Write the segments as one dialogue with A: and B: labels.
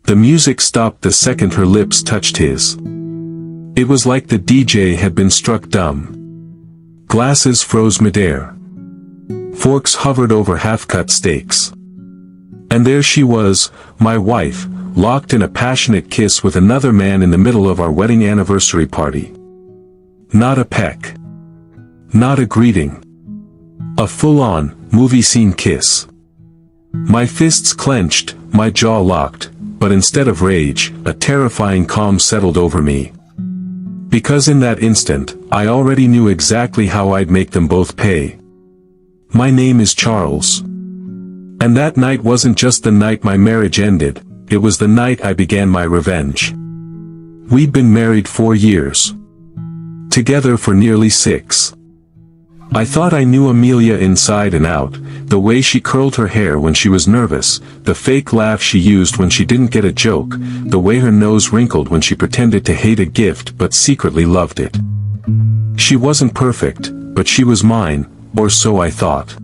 A: The music stopped the second her lips touched his. It was like the DJ had been struck dumb. Glasses froze midair. Forks hovered over half-cut steaks. And there she was, my wife, locked in a passionate kiss with another man in the middle of our wedding anniversary party. Not a peck. Not a greeting. A full-on, movie scene kiss. My fists clenched, my jaw locked, but instead of rage, a terrifying calm settled over me. Because in that instant, I already knew exactly how I'd make them both pay. My name is Charles. And that night wasn't just the night my marriage ended, it was the night I began my revenge. We'd been married 4 years. Together for nearly 6. I thought I knew Amelia inside and out, the way she curled her hair when she was nervous, the fake laugh she used when she didn't get a joke, the way her nose wrinkled when she pretended to hate a gift but secretly loved it. She wasn't perfect, but she was mine, or so I thought.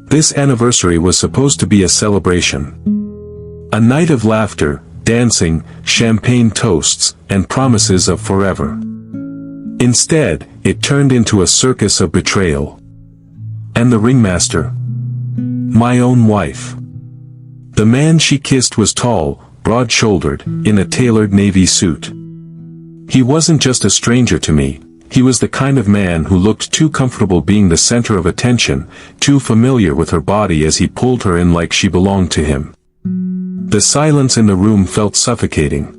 A: This anniversary was supposed to be a celebration. A night of laughter, dancing, champagne toasts, and promises of forever. Instead, it turned into a circus of betrayal. And the ringmaster? My own wife. The man she kissed was tall, broad-shouldered, in a tailored navy suit. He wasn't just a stranger to me, he was the kind of man who looked too comfortable being the center of attention, too familiar with her body as he pulled her in like she belonged to him. The silence in the room felt suffocating.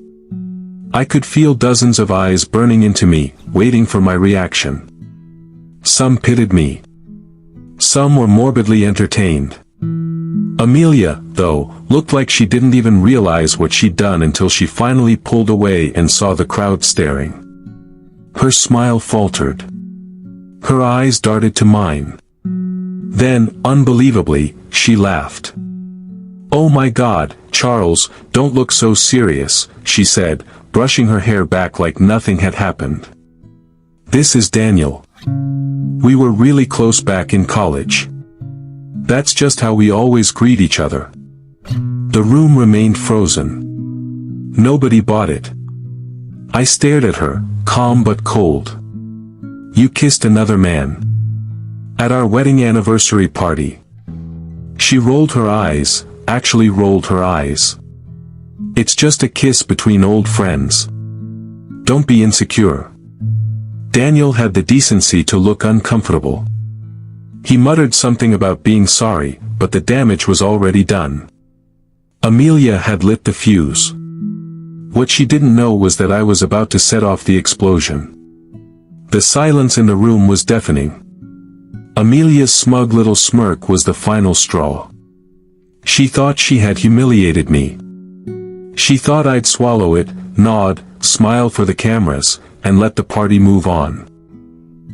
A: I could feel dozens of eyes burning into me, waiting for my reaction. Some pitied me. Some were morbidly entertained. Amelia, though, looked like she didn't even realize what she'd done until she finally pulled away and saw the crowd staring. Her smile faltered. Her eyes darted to mine. Then, unbelievably, she laughed. "Oh my God, Charles, don't look so serious," she said, brushing her hair back like nothing had happened. "This is Daniel. We were really close back in college. That's just how we always greet each other." The room remained frozen. Nobody bought it. I stared at her, calm but cold. "You kissed another man. At our wedding anniversary party." She rolled her eyes, actually rolled her eyes. "It's just a kiss between old friends. Don't be insecure." Daniel had the decency to look uncomfortable. He muttered something about being sorry, but the damage was already done. Amelia had lit the fuse. What she didn't know was that I was about to set off the explosion. The silence in the room was deafening. Amelia's smug little smirk was the final straw. She thought she had humiliated me. She thought I'd swallow it, nod, smile for the cameras, and let the party move on.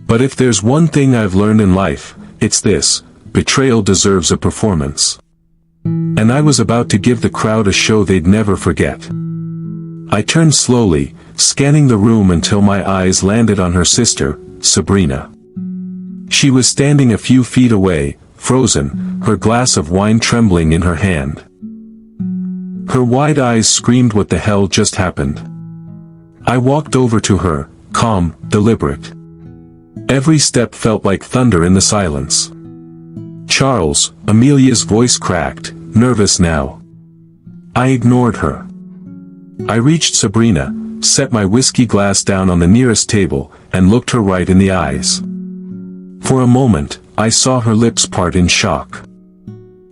A: But if there's one thing I've learned in life, it's this: betrayal deserves a performance. And I was about to give the crowd a show they'd never forget. I turned slowly, scanning the room until my eyes landed on her sister, Sabrina. She was standing a few feet away, frozen, her glass of wine trembling in her hand. Her wide eyes screamed what the hell just happened. I walked over to her, calm, deliberate. Every step felt like thunder in the silence. "Charles," Amelia's voice cracked, nervous now. I ignored her. I reached Sabrina, set my whiskey glass down on the nearest table, and looked her right in the eyes. For a moment, I saw her lips part in shock.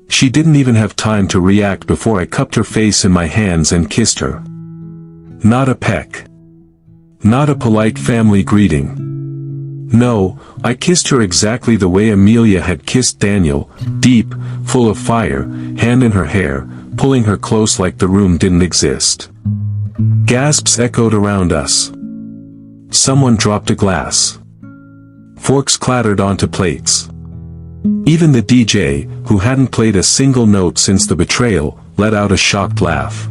A: She didn't even have time to react before I cupped her face in my hands and kissed her. Not a peck. Not a polite family greeting. No, I kissed her exactly the way Amelia had kissed Daniel, deep, full of fire, hand in her hair, pulling her close like the room didn't exist. Gasps echoed around us. Someone dropped a glass. Forks clattered onto plates. Even the DJ, who hadn't played a single note since the betrayal, let out a shocked laugh.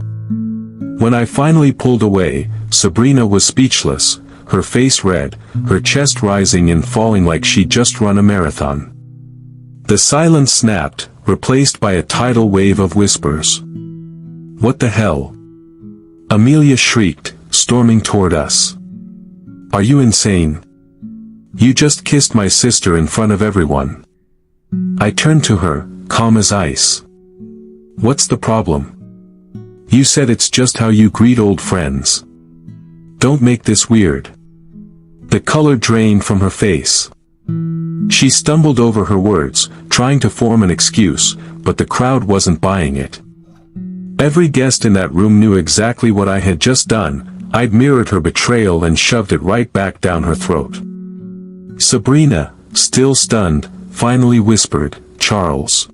A: When I finally pulled away, Sabrina was speechless, her face red, her chest rising and falling like she'd just run a marathon. The silence snapped, replaced by a tidal wave of whispers. "What the hell? Amelia shrieked, storming toward us. "Are you insane? You just kissed my sister in front of everyone." I turned to her, calm as ice. "What's the problem? You said it's just how you greet old friends. Don't make this weird." The color drained from her face. She stumbled over her words, trying to form an excuse, but the crowd wasn't buying it. Every guest in that room knew exactly what I had just done. I'd mirrored her betrayal and shoved it right back down her throat. Sabrina, still stunned, finally whispered, "Charles."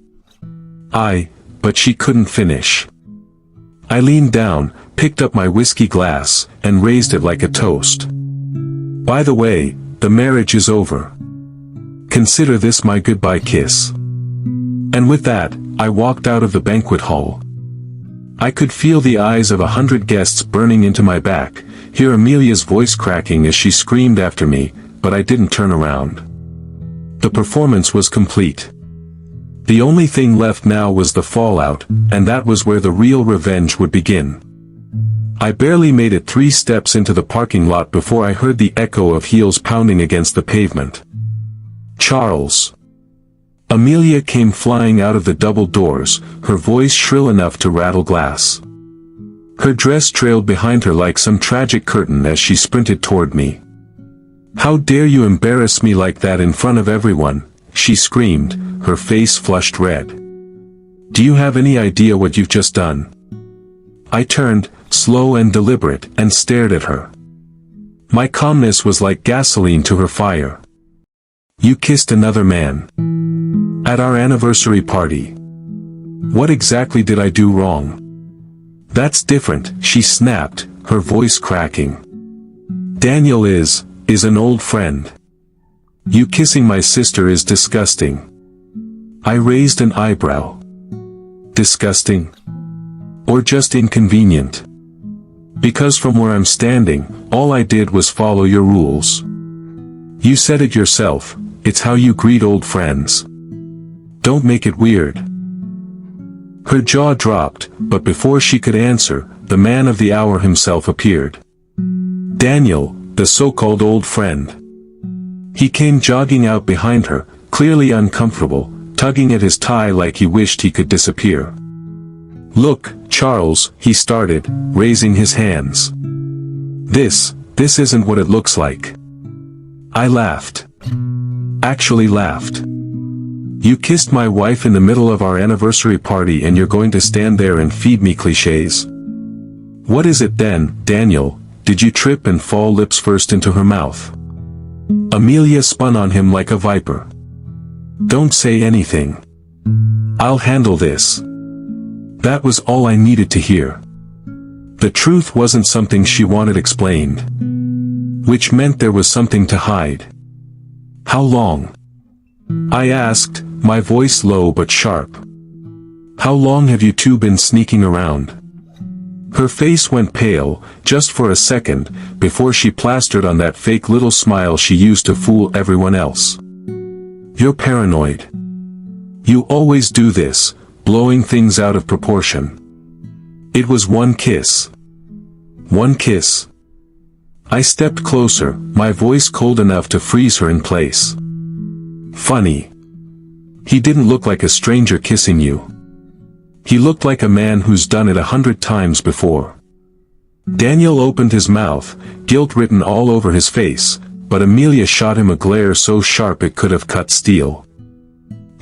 A: But she couldn't finish. I leaned down, picked up my whiskey glass, and raised it like a toast. "By the way, the marriage is over. Consider this my goodbye kiss." And with that, I walked out of the banquet hall. I could feel the eyes of 100 guests burning into my back, hear Amelia's voice cracking as she screamed after me, but I didn't turn around. The performance was complete. The only thing left now was the fallout, and that was where the real revenge would begin. I barely made it 3 steps into the parking lot before I heard the echo of heels pounding against the pavement. "Charles." Amelia came flying out of the double doors, her voice shrill enough to rattle glass. Her dress trailed behind her like some tragic curtain as she sprinted toward me. "How dare you embarrass me like that in front of everyone?" she screamed, her face flushed red. "Do you have any idea what you've just done?" I turned, slow and deliberate, and stared at her. My calmness was like gasoline to her fire. "You kissed another man. At our anniversary party. What exactly did I do wrong?" "That's different," she snapped, her voice cracking. "Daniel is an old friend. You kissing my sister is disgusting." I raised an eyebrow. Disgusting? Or just inconvenient? Because from where I'm standing, all I did was follow your rules. You said it yourself, it's how you greet old friends. Don't make it weird. Her jaw dropped, but before she could answer, the man of the hour himself appeared. Daniel, the so-called old friend. He came jogging out behind her, clearly uncomfortable, tugging at his tie like he wished he could disappear. "Look, Charles," he started, raising his hands. This isn't what it looks like." I laughed. Actually laughed. "You kissed my wife in the middle of our anniversary party and you're going to stand there and feed me clichés? What is it then, Daniel? Did you trip and fall lips first into her mouth?" Amelia spun on him like a viper. "Don't say anything. I'll handle this." That was all I needed to hear. The truth wasn't something she wanted explained. Which meant there was something to hide. "How long?" I asked, my voice low but sharp. "How long have you two been sneaking around?" Her face went pale, just for a second, before she plastered on that fake little smile she used to fool everyone else. "You're paranoid. You always do this, blowing things out of proportion. It was one kiss." "One kiss?" I stepped closer, my voice cold enough to freeze her in place. "Funny. He didn't look like a stranger kissing you. He looked like a man who's done it 100 times before." Daniel opened his mouth, guilt written all over his face, but Amelia shot him a glare so sharp it could have cut steel.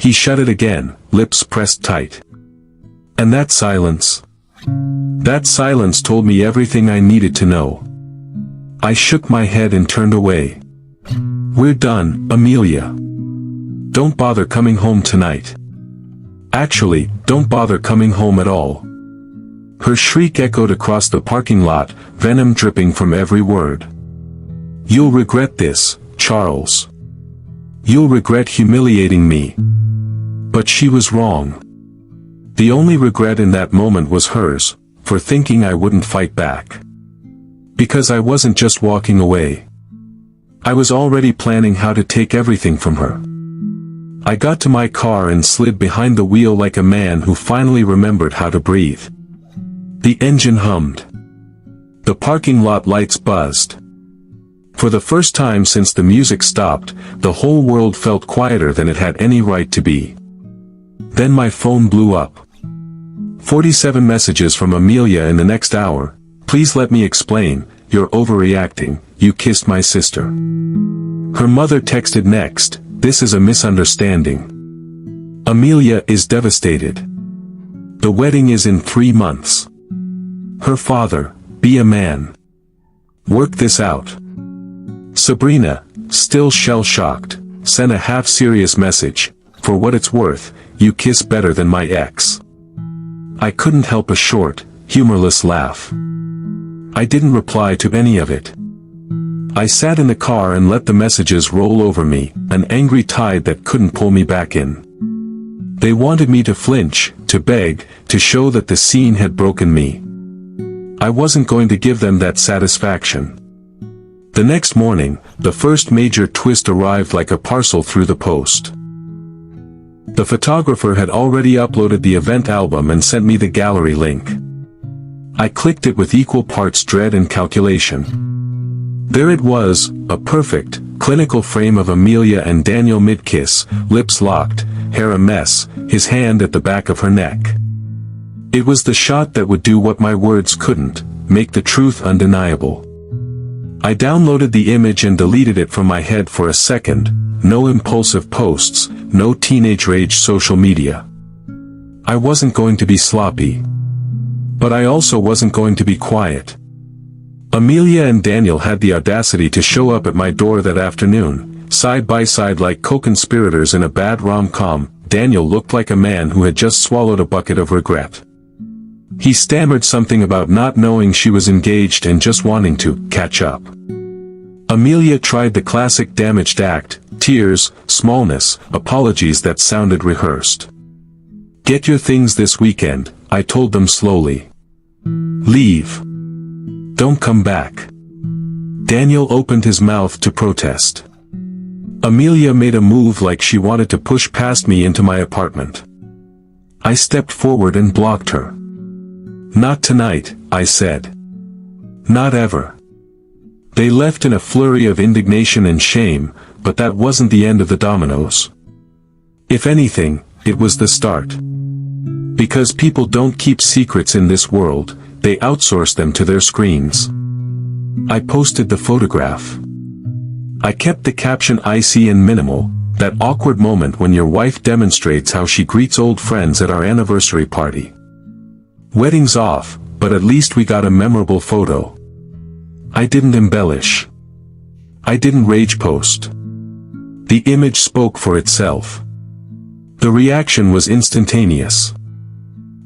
A: He shut it again, lips pressed tight. And that silence? That silence told me everything I needed to know. I shook my head and turned away. "We're done, Amelia. Don't bother coming home tonight. Actually, don't bother coming home at all." Her shriek echoed across the parking lot, venom dripping from every word. "You'll regret this, Charles. You'll regret humiliating me." But she was wrong. The only regret in that moment was hers, for thinking I wouldn't fight back. Because I wasn't just walking away. I was already planning how to take everything from her. I got to my car and slid behind the wheel like a man who finally remembered how to breathe. The engine hummed. The parking lot lights buzzed. For the first time since the music stopped, the whole world felt quieter than it had any right to be. Then my phone blew up. 47 messages from Amelia in the next hour. Please let me explain, you're overreacting, you kissed my sister. Her mother texted next, this is a misunderstanding. Amelia is devastated. The wedding is in 3 months. Her father, be a man. Work this out. Sabrina, still shell-shocked, sent a half-serious message, for what it's worth, you kiss better than my ex. I couldn't help a short, humorless laugh. I didn't reply to any of it. I sat in the car and let the messages roll over me, an angry tide that couldn't pull me back in. They wanted me to flinch, to beg, to show that the scene had broken me. I wasn't going to give them that satisfaction. The next morning, the first major twist arrived like a parcel through the post. The photographer had already uploaded the event album and sent me the gallery link. I clicked it with equal parts dread and calculation. There it was, a perfect, clinical frame of Amelia and Daniel mid-kiss, lips locked, hair a mess, his hand at the back of her neck. It was the shot that would do what my words couldn't, make the truth undeniable. I downloaded the image and deleted it from my head for a second. No impulsive posts, no teenage rage social media. I wasn't going to be sloppy. But I also wasn't going to be quiet. Amelia and Daniel had the audacity to show up at my door that afternoon, side by side like co-conspirators in a bad rom-com. Daniel looked like a man who had just swallowed a bucket of regret. He stammered something about not knowing she was engaged and just wanting to catch up. Amelia tried the classic damaged act, tears, smallness, apologies that sounded rehearsed. Get your things this weekend, I told them slowly. Leave. Don't come back. Daniel opened his mouth to protest. Amelia made a move like she wanted to push past me into my apartment. I stepped forward and blocked her. Not tonight, I said. Not ever. They left in a flurry of indignation and shame, but that wasn't the end of the dominoes. If anything, it was the start. Because people don't keep secrets in this world, they outsource them to their screens. I posted the photograph. I kept the caption icy and minimal, that awkward moment when your wife demonstrates how she greets old friends at our anniversary party. Wedding's off, but at least we got a memorable photo. I didn't embellish. I didn't rage post. The image spoke for itself. The reaction was instantaneous.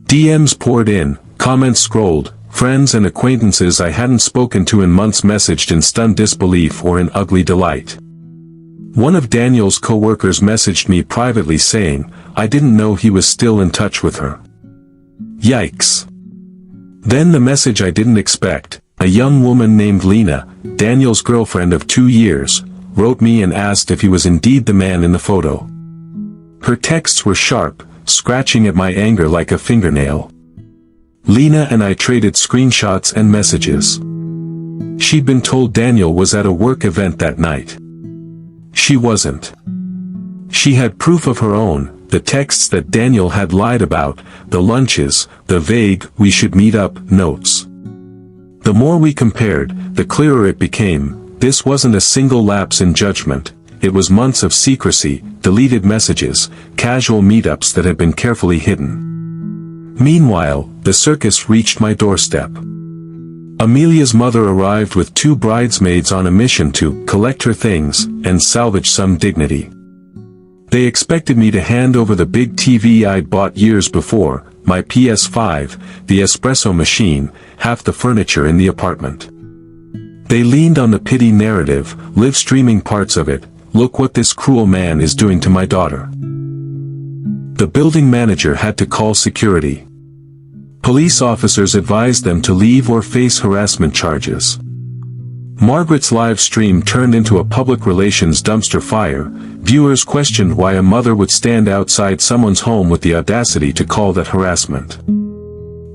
A: DMs poured in, comments scrolled, friends and acquaintances I hadn't spoken to in months messaged in stunned disbelief or in ugly delight. One of Daniel's co-workers messaged me privately saying, I didn't know he was still in touch with her. Yikes. Then the message I didn't expect, a young woman named Lena, Daniel's girlfriend of 2 years, wrote me and asked if he was indeed the man in the photo. Her texts were sharp, scratching at my anger like a fingernail. Lena and I traded screenshots and messages. She'd been told Daniel was at a work event that night. She wasn't. She had proof of her own, the texts that Daniel had lied about, the lunches, the vague, we should meet up, notes. The more we compared, the clearer it became, this wasn't a single lapse in judgment, it was months of secrecy, deleted messages, casual meetups that had been carefully hidden. Meanwhile, the circus reached my doorstep. Amelia's mother arrived with 2 bridesmaids on a mission to collect her things and salvage some dignity. They expected me to hand over the big TV I'd bought years before, my PS5, the espresso machine, half the furniture in the apartment. They leaned on the pity narrative, live streaming parts of it, look what this cruel man is doing to my daughter. The building manager had to call security. Police officers advised them to leave or face harassment charges. Margaret's live stream turned into a public relations dumpster fire. Viewers questioned why a mother would stand outside someone's home with the audacity to call that harassment.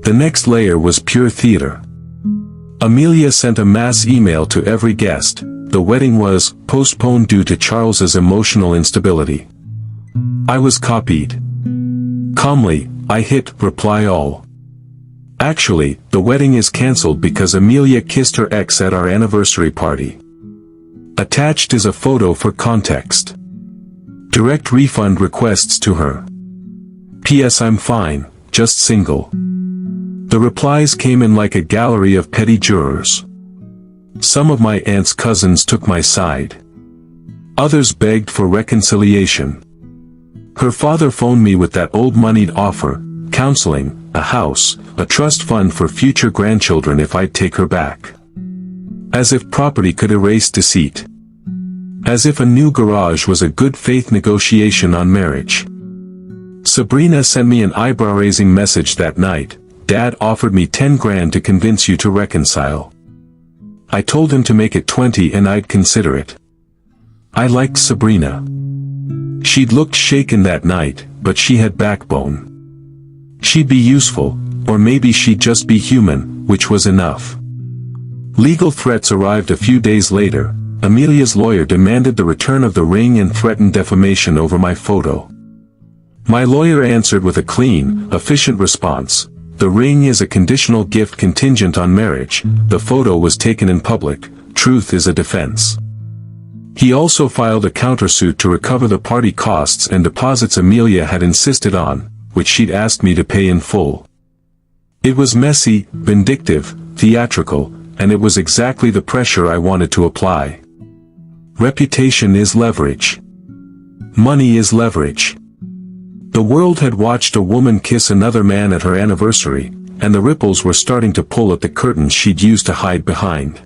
A: The next layer was pure theater. Amelia sent a mass email to every guest. The wedding was postponed due to Charles's emotional instability. I was copied. Calmly, I hit reply all. Actually, the wedding is cancelled because Amelia kissed her ex at our anniversary party. Attached is a photo for context. Direct refund requests to her. P.S. I'm fine, just single. The replies came in like a gallery of petty jurors. Some of my aunt's cousins took my side. Others begged for reconciliation. Her father phoned me with that old moneyed offer, counseling, a house, a trust fund for future grandchildren if I'd take her back. As if property could erase deceit. As if a new garage was a good faith negotiation on marriage. Sabrina sent me an eyebrow-raising message that night. Dad offered me 10 grand to convince you to reconcile. I told him to make it 20 and I'd consider it. I liked Sabrina. She'd looked shaken that night, but she had backbone. She'd be useful, or maybe she'd just be human, which was enough. Legal threats arrived a few days later. Amelia's lawyer demanded the return of the ring and threatened defamation over my photo. My lawyer answered with a clean, efficient response. The ring is a conditional gift contingent on marriage. The photo was taken in public. Truth is a defense. He also filed a countersuit to recover the party costs and deposits Amelia had insisted on, which she'd asked me to pay in full. It was messy, vindictive, theatrical, and it was exactly the pressure I wanted to apply. Reputation is leverage. Money is leverage. The world had watched a woman kiss another man at her anniversary, and the ripples were starting to pull at the curtains she'd used to hide behind.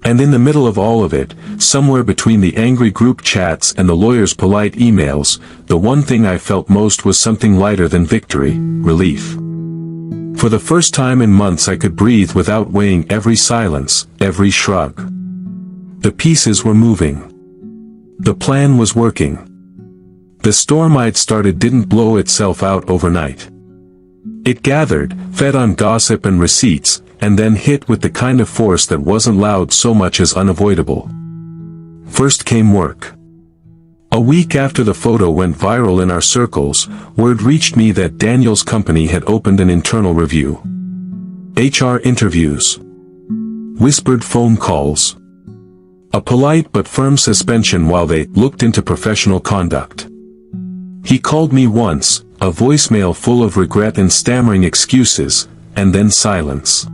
A: And in the middle of all of it, somewhere between the angry group chats and the lawyer's polite emails, the one thing I felt most was something lighter than victory, relief. For the first time in months I could breathe without weighing every silence, every shrug. The pieces were moving. The plan was working. The storm I'd started didn't blow itself out overnight. It gathered, fed on gossip and receipts, and then hit with the kind of force that wasn't loud so much as unavoidable. First came work. A week after the photo went viral in our circles, word reached me that Daniel's company had opened an internal review. HR interviews. Whispered phone calls. A polite but firm suspension while they looked into professional conduct. He called me once, a voicemail full of regret and stammering excuses, and then silence.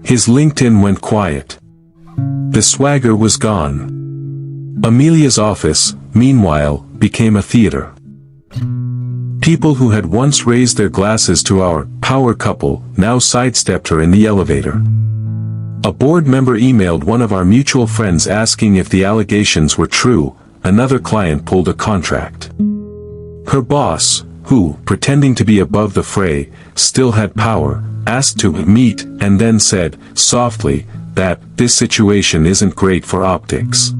A: His LinkedIn went quiet. The swagger was gone. Amelia's office, meanwhile, became a theater. People who had once raised their glasses to our power couple now sidestepped her in the elevator. A board member emailed one of our mutual friends asking if the allegations were true. Another client pulled a contract. Her boss, who, pretending to be above the fray, still had power, asked to meet, and then said, softly, that this situation isn't great for optics.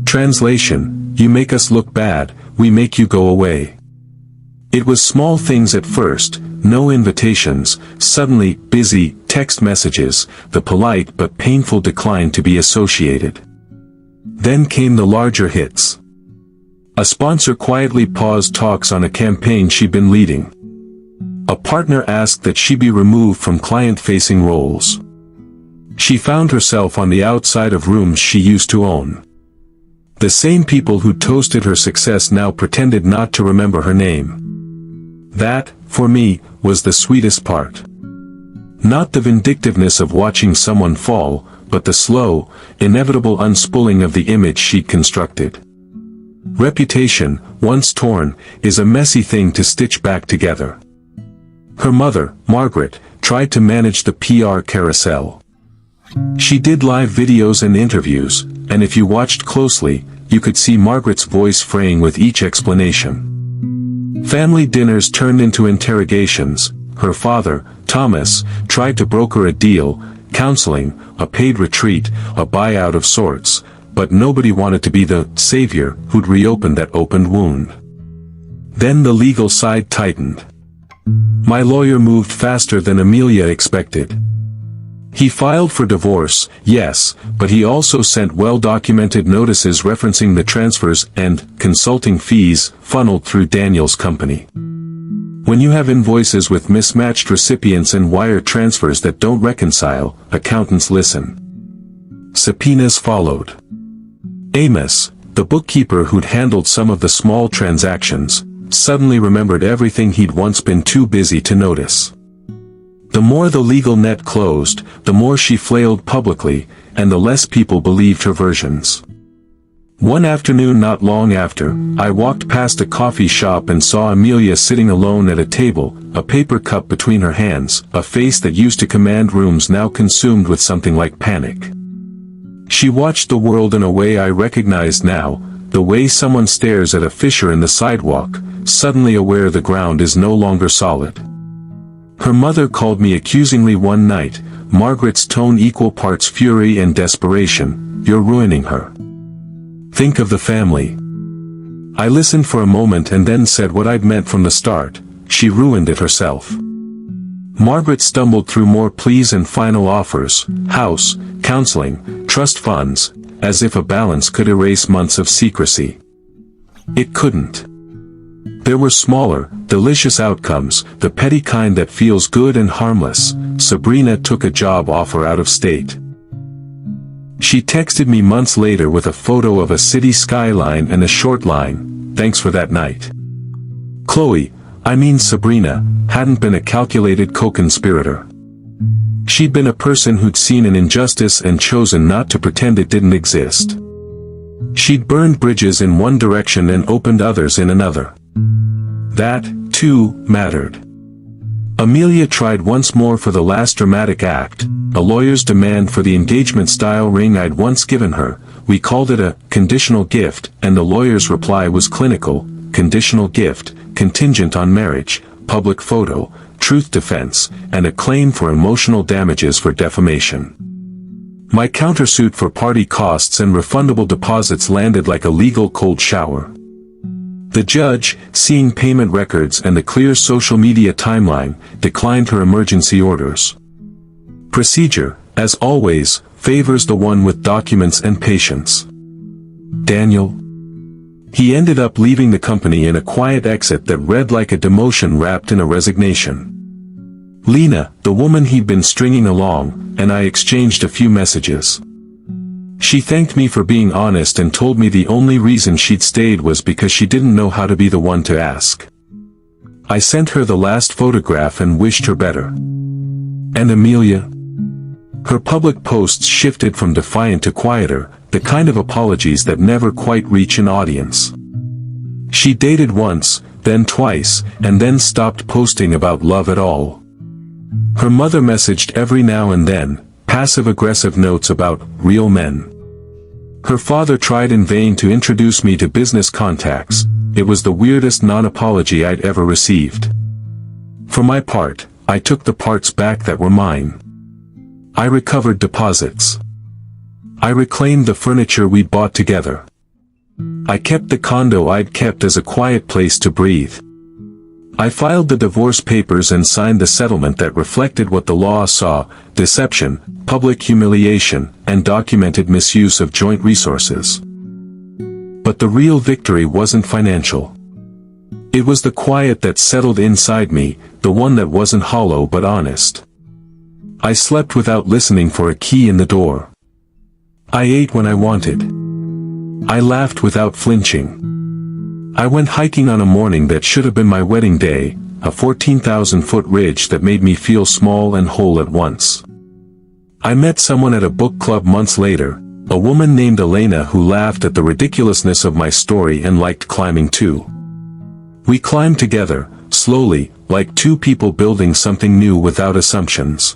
A: Translation: you make us look bad, we make you go away. It was small things at first, no invitations, suddenly busy text messages, the polite but painful decline to be associated. Then came the larger hits. A sponsor quietly paused talks on a campaign she'd been leading. A partner asked that she be removed from client-facing roles. She found herself on the outside of rooms she used to own. The same people who toasted her success now pretended not to remember her name. That, for me, was the sweetest part. Not the vindictiveness of watching someone fall, but the slow, inevitable unspooling of the image she'd constructed. Reputation, once torn, is a messy thing to stitch back together. Her mother, Margaret, tried to manage the PR carousel. She did live videos and interviews, and if you watched closely, you could see Margaret's voice fraying with each explanation. Family dinners turned into interrogations. Her father, Thomas, tried to broker a deal, counseling, a paid retreat, a buyout of sorts, but nobody wanted to be the savior who'd reopen that opened wound. Then the legal side tightened. My lawyer moved faster than Amelia expected. He filed for divorce, yes, but he also sent well-documented notices referencing the transfers and consulting fees funneled through Daniel's company. When you have invoices with mismatched recipients and wire transfers that don't reconcile, accountants listen. Subpoenas followed. Amos, the bookkeeper who'd handled some of the small transactions, suddenly remembered everything he'd once been too busy to notice. The more the legal net closed, the more she flailed publicly, and the less people believed her versions. One afternoon not long after, I walked past a coffee shop and saw Amelia sitting alone at a table, a paper cup between her hands, a face that used to command rooms now consumed with something like panic. She watched the world in a way I recognized now, the way someone stares at a fissure in the sidewalk, suddenly aware the ground is no longer solid. Her mother called me accusingly one night, Margaret's tone equal parts fury and desperation, "You're ruining her. Think of the family." I listened for a moment and then said what I'd meant from the start, she ruined it herself. Margaret stumbled through more pleas and final offers, house, counseling, trust funds, as if a balance could erase months of secrecy. It couldn't. There were smaller, delicious outcomes, the petty kind that feels good and harmless. Sabrina took a job offer out of state. She texted me months later with a photo of a city skyline and a short line, "Thanks for that night." Sabrina, hadn't been a calculated co-conspirator. She'd been a person who'd seen an injustice and chosen not to pretend it didn't exist. She'd burned bridges in one direction and opened others in another. That, too, mattered. Amelia tried once more for the last dramatic act, a lawyer's demand for the engagement-style ring I'd once given her. We called it a conditional gift, and the lawyer's reply was clinical: conditional gift, contingent on marriage, public photo, truth defense, and a claim for emotional damages for defamation. My countersuit for party costs and refundable deposits landed like a legal cold shower. The judge, seeing payment records and the clear social media timeline, declined her emergency orders. Procedure, as always, favors the one with documents and patience. Daniel. He ended up leaving the company in a quiet exit that read like a demotion wrapped in a resignation. Lena, the woman he'd been stringing along, and I exchanged a few messages. She thanked me for being honest and told me the only reason she'd stayed was because she didn't know how to be the one to ask. I sent her the last photograph and wished her better. And Amelia? Her public posts shifted from defiant to quieter, the kind of apologies that never quite reach an audience. She dated once, then twice, and then stopped posting about love at all. Her mother messaged every now and then, passive-aggressive notes about real men. Her father tried in vain to introduce me to business contacts. It was the weirdest non-apology I'd ever received. For my part, I took the parts back that were mine. I recovered deposits. I reclaimed the furniture we'd bought together. I kept the condo I'd kept as a quiet place to breathe. I filed the divorce papers and signed the settlement that reflected what the law saw: deception, public humiliation, and documented misuse of joint resources. But the real victory wasn't financial. It was the quiet that settled inside me, the one that wasn't hollow but honest. I slept without listening for a key in the door. I ate when I wanted. I laughed without flinching. I went hiking on a morning that should have been my wedding day, a 14,000-foot ridge that made me feel small and whole at once. I met someone at a book club months later, a woman named Elena who laughed at the ridiculousness of my story and liked climbing too. We climbed together, slowly, like two people building something new without assumptions.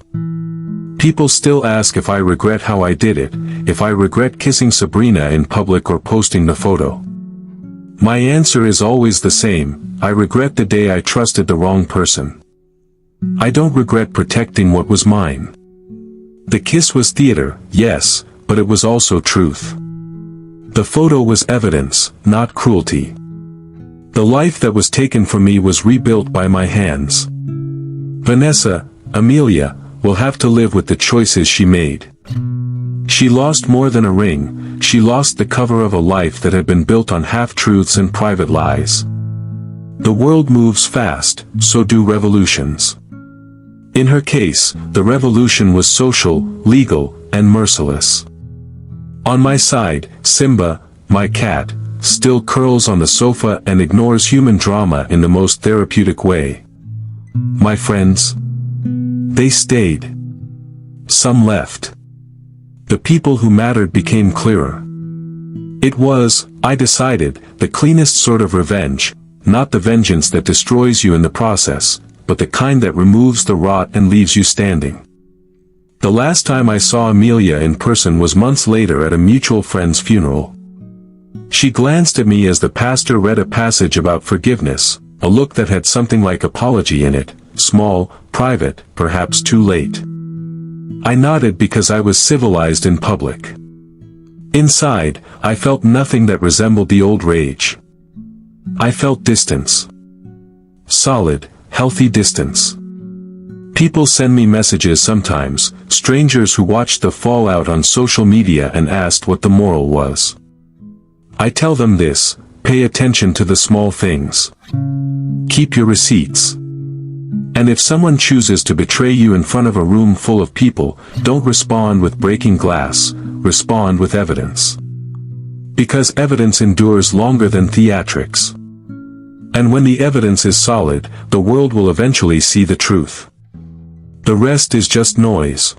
A: People still ask if I regret how I did it, if I regret kissing Sabrina in public or posting the photo. My answer is always the same: I regret the day I trusted the wrong person. I don't regret protecting what was mine. The kiss was theater, yes, but it was also truth. The photo was evidence, not cruelty. The life that was taken from me was rebuilt by my hands. Vanessa, Amelia, will have to live with the choices she made. She lost more than a ring, she lost the cover of a life that had been built on half-truths and private lies. The world moves fast, so do revolutions. In her case, the revolution was social, legal, and merciless. On my side, Simba, my cat, still curls on the sofa and ignores human drama in the most therapeutic way. My friends? They stayed. Some left. The people who mattered became clearer. It was, I decided, the cleanest sort of revenge, not the vengeance that destroys you in the process, but the kind that removes the rot and leaves you standing. The last time I saw Amelia in person was months later at a mutual friend's funeral. She glanced at me as the pastor read a passage about forgiveness, a look that had something like apology in it, small, private, perhaps too late. I nodded because I was civilized in public. Inside, I felt nothing that resembled the old rage. I felt distance. Solid, healthy distance. People send me messages sometimes, strangers who watched the fallout on social media and asked what the moral was. I tell them this: pay attention to the small things. Keep your receipts. And if someone chooses to betray you in front of a room full of people, don't respond with breaking glass, respond with evidence. Because evidence endures longer than theatrics. And when the evidence is solid, the world will eventually see the truth. The rest is just noise.